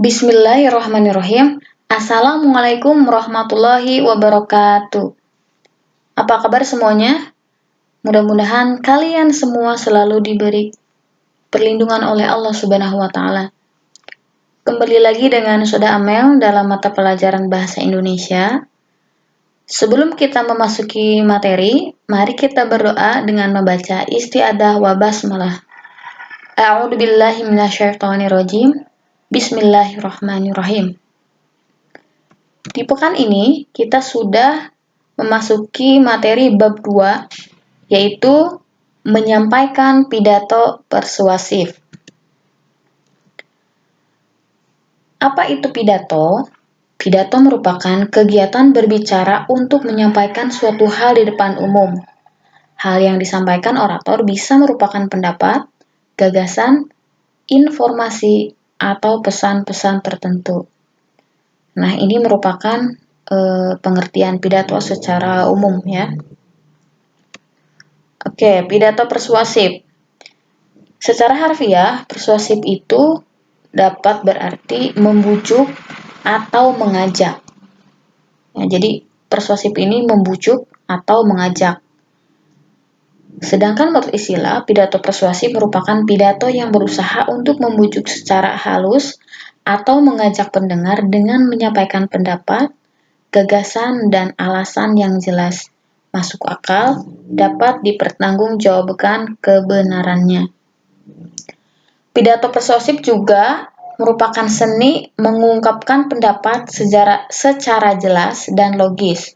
Bismillahirrahmanirrahim. Assalamualaikum warahmatullahi wabarakatuh. Apa kabar semuanya? Mudah-mudahan kalian semua selalu diberi perlindungan oleh Allah Subhanahu wa Ta'ala. Kembali lagi dengan Soda Amel dalam mata pelajaran Bahasa Indonesia. Sebelum kita memasuki materi, mari kita berdoa dengan membaca isti'adzah wa basmalah. A'udzu billahi minasyaitonir rajim. Bismillahirrahmanirrahim. Di pekan ini kita sudah memasuki materi bab 2, yaitu menyampaikan pidato persuasif. Apa itu pidato? Pidato merupakan kegiatan berbicara untuk menyampaikan suatu hal di depan umum. Hal yang disampaikan orator bisa merupakan pendapat, gagasan, informasi, atau pesan-pesan tertentu. Nah, ini merupakan pengertian pidato secara umum ya. Oke, pidato persuasif. Secara harfiah, persuasif itu dapat berarti membujuk atau mengajak. Ya, jadi persuasif ini membujuk atau mengajak. Sedangkan menurut istilah, pidato persuasif merupakan pidato yang berusaha untuk membujuk secara halus atau mengajak pendengar dengan menyampaikan pendapat, gagasan, dan alasan yang jelas, masuk akal, dapat dipertanggungjawabkan kebenarannya. Pidato persuasif juga merupakan seni mengungkapkan pendapat secara jelas dan logis.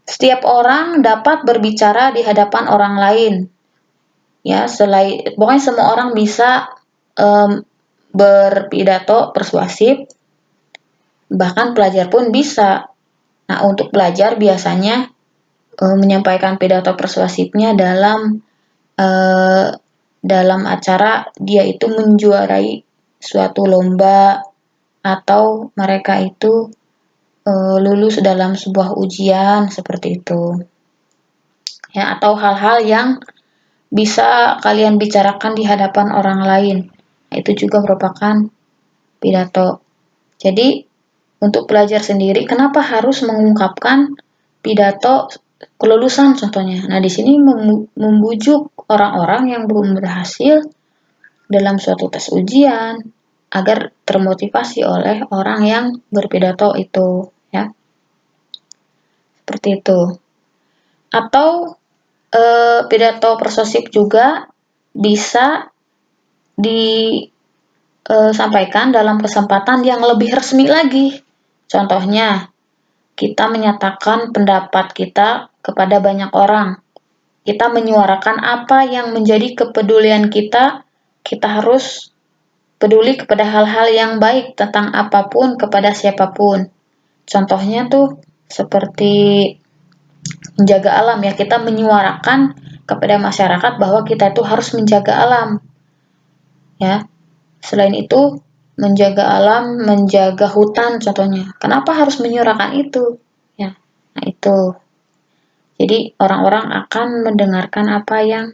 Setiap orang dapat berbicara di hadapan orang lain. Ya, pokoknya semua orang bisa berpidato persuasif. Bahkan pelajar pun bisa. Nah, untuk pelajar biasanya menyampaikan pidato persuasifnya dalam acara dia itu menjuarai suatu lomba atau mereka itu lulus dalam sebuah ujian seperti itu. Ya, atau hal-hal yang bisa kalian bicarakan di hadapan orang lain. Itu juga merupakan pidato. Jadi, untuk pelajar sendiri, kenapa harus mengungkapkan pidato kelulusan contohnya? Nah, di sini membujuk orang-orang yang belum berhasil dalam suatu tes ujian agar termotivasi oleh orang yang berpidato itu, ya. Seperti itu. Atau pidato persuasif juga bisa disampaikan dalam kesempatan yang lebih resmi lagi. Contohnya, kita menyatakan pendapat kita kepada banyak orang. Kita menyuarakan apa yang menjadi kepedulian kita. Kita harus peduli kepada hal-hal yang baik tentang apapun kepada siapapun. Contohnya tuh seperti menjaga alam ya, kita menyuarakan kepada masyarakat bahwa kita itu harus menjaga alam. Ya. Selain itu, menjaga alam, menjaga hutan contohnya. Kenapa harus menyuarakan itu? Ya. Nah, itu. Jadi orang-orang akan mendengarkan apa yang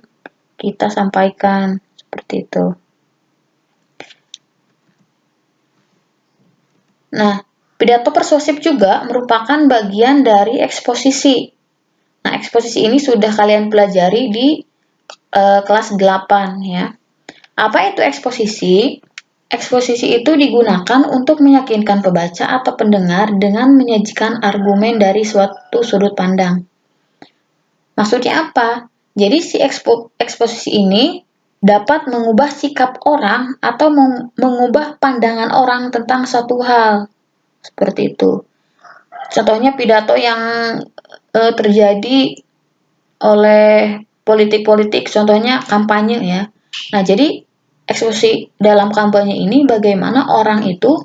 kita sampaikan seperti itu. Nah, pidato persuasif juga merupakan bagian dari eksposisi. Nah, eksposisi ini sudah kalian pelajari di kelas 8 ya. Apa itu eksposisi? Eksposisi itu digunakan untuk meyakinkan pembaca atau pendengar dengan menyajikan argumen dari suatu sudut pandang. Maksudnya apa? Jadi si eksposisi ini dapat mengubah sikap orang atau mengubah pandangan orang tentang satu hal. Seperti itu. Contohnya pidato yang terjadi oleh politik-politik, contohnya kampanye ya. Nah, jadi eksposisi dalam kampanye ini bagaimana orang itu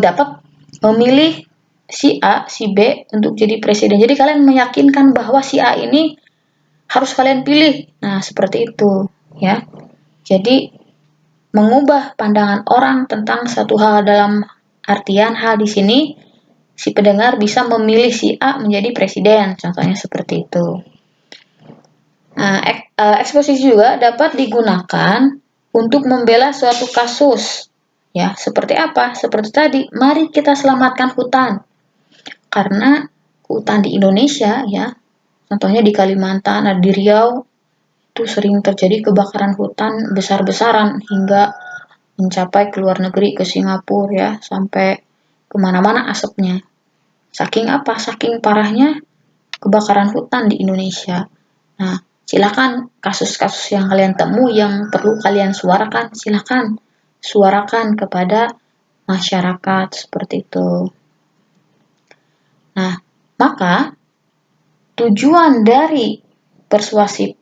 dapat memilih si A, si B untuk jadi presiden. Jadi kalian meyakinkan bahwa si A ini harus kalian pilih. Nah, seperti itu ya. Jadi mengubah pandangan orang tentang satu hal, dalam artian hal di sini si pendengar bisa memilih si A menjadi presiden, contohnya seperti itu. Nah, eksposisi juga dapat digunakan untuk membela suatu kasus, Ya, seperti apa? Seperti tadi, mari kita selamatkan hutan. Karena hutan di Indonesia ya, contohnya di Kalimantan, di Riau, itu sering terjadi kebakaran hutan besar-besaran hingga mencapai ke luar negeri, ke Singapura ya, sampai kemana-mana asapnya. Saking apa? Saking parahnya kebakaran hutan di Indonesia. Nah, silakan kasus-kasus yang kalian temui yang perlu kalian suarakan, silakan suarakan kepada masyarakat seperti itu. Nah, maka tujuan dari persuasif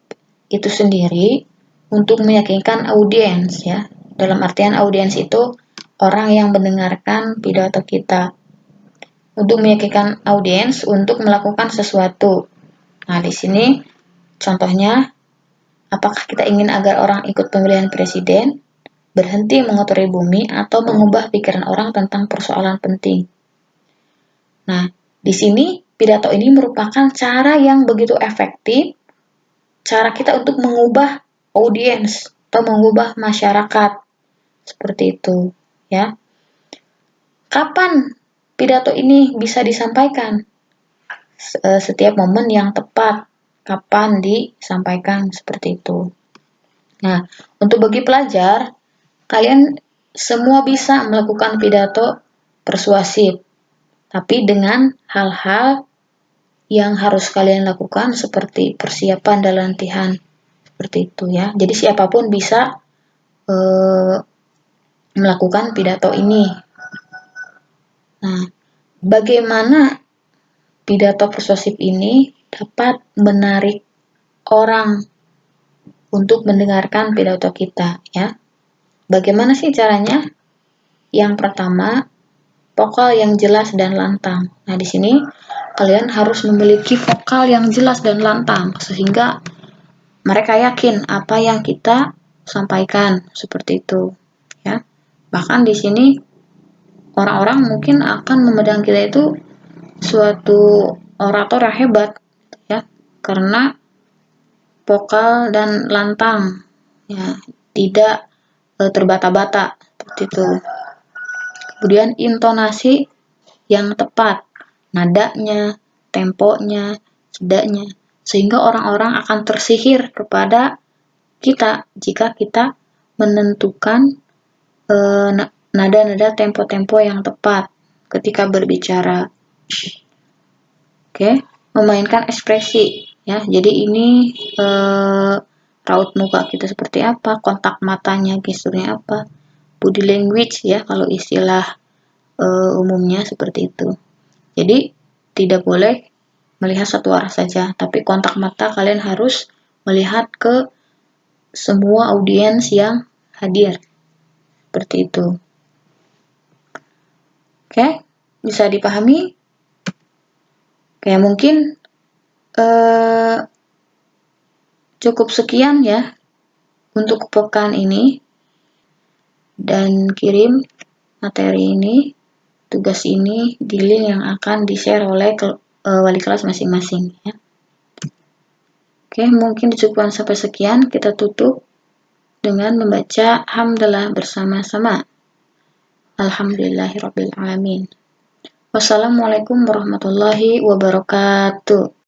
itu sendiri untuk meyakinkan audiens ya. Dalam artian audiens itu orang yang mendengarkan pidato kita. Untuk meyakinkan audiens untuk melakukan sesuatu. Nah, di sini contohnya, apakah kita ingin agar orang ikut pemilihan presiden, berhenti mengotori bumi, atau mengubah pikiran orang tentang persoalan penting. Nah, di sini pidato ini merupakan cara yang begitu efektif, cara kita untuk mengubah audiens atau mengubah masyarakat. Seperti itu, ya. Kapan pidato ini bisa disampaikan? Setiap momen yang tepat, kapan disampaikan seperti itu. Nah, untuk bagi pelajar, kalian semua bisa melakukan pidato persuasif, tapi dengan hal-hal yang harus kalian lakukan seperti persiapan dan latihan, seperti itu ya. Jadi siapapun bisa melakukan pidato ini. Nah, bagaimana pidato persuasif ini dapat menarik orang untuk mendengarkan pidato kita ya. Bagaimana sih caranya? Yang pertama, vokal yang jelas dan lantang. Nah, di sini kalian harus memiliki vokal yang jelas dan lantang sehingga mereka yakin apa yang kita sampaikan, seperti itu ya. Bahkan di sini orang-orang mungkin akan memandang kita itu suatu orator yang hebat ya, karena vokal dan lantang ya, tidak terbata-bata seperti itu. Kemudian intonasi yang tepat, nadanya, temponya, jedanya, sehingga orang-orang akan tersihir kepada kita jika kita menentukan nada-nada tempo-tempo yang tepat ketika berbicara. Oke, memainkan ekspresi ya. Jadi ini raut muka kita seperti apa, kontak matanya, gesturnya apa, body language ya kalau istilah umumnya seperti itu. Jadi tidak boleh melihat satu arah saja, tapi kontak mata kalian harus melihat ke semua audiens yang hadir. Seperti itu. Oke, bisa dipahami? Oke, mungkin cukup sekian ya untuk pekan ini. Dan kirim materi ini, tugas ini di link yang akan di-share oleh wali kelas masing-masing ya. Oke, mungkin dicukupkan sampai sekian. Kita tutup dengan membaca hamdalah bersama-sama. Alhamdulillahirabbil alamin. Wassalamualaikum warahmatullahi wabarakatuh.